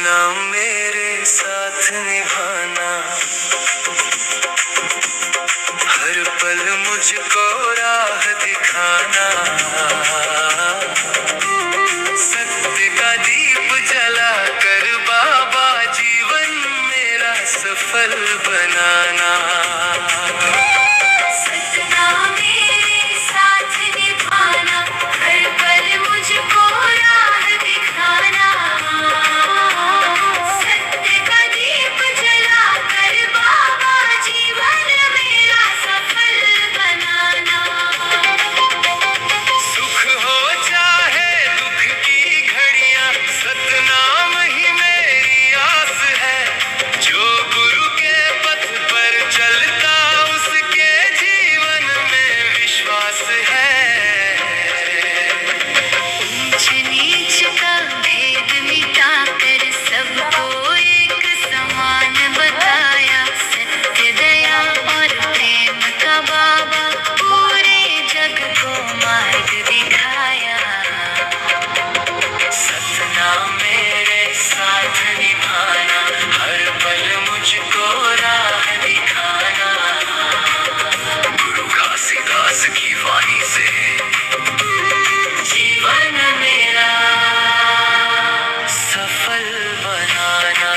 सतनाम मेरे साथ निभाना, हर पल मुझको राह दिखाना, सत्य का दीप जला कर बाबा जीवन मेरा सफल बनाना। सतनाम मेरे साथ निभाना, हर पल मुझको राह दिखाना, सत्य का दीप जला कर बाबा जीवन मेरा सफल बनाना। सुख हो चाहे दुख की घड़ियां, सतनाम ही मेरी आस है। जो गुरु के पथ पर चलता उसके जीवन में विश्वास है। ऊंच नीच का भेद मिटाकर सबको एक समान बताया, सत्य दया और प्रेम का बाबा पूरे जग को मार्ग दिखाया। सतनाम मेरे साथ निभाना, हर पल मुझको राह दिखाना। गुरु घासीदास की वाणी से जीवन मेरा सफल बनाना।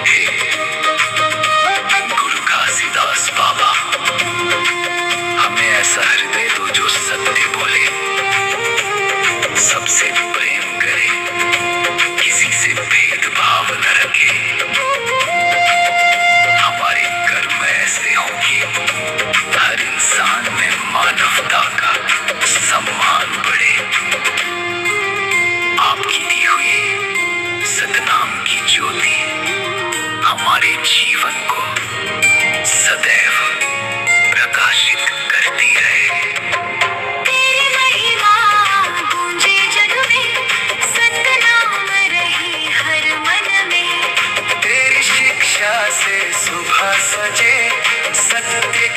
हे गुरु घासीदास बाबा, हमें ऐसा हृदय दो जो सत्य बोले, सबसे प्रेम करे, किसी से भेदभाव न रखे। हमारे कर्म ऐसे हों कि हर इंसान में मानवता का सम्मान बढ़े। आपकी दी हुई सतनाम की ज्योति हमारे जीवन को सदैव प्रकाशित करती रहे। तेरी महिमा गूंजे जग में, सतनाम रहे हर मन में। तेरी शिक्षा से सुबह सजे, सत्य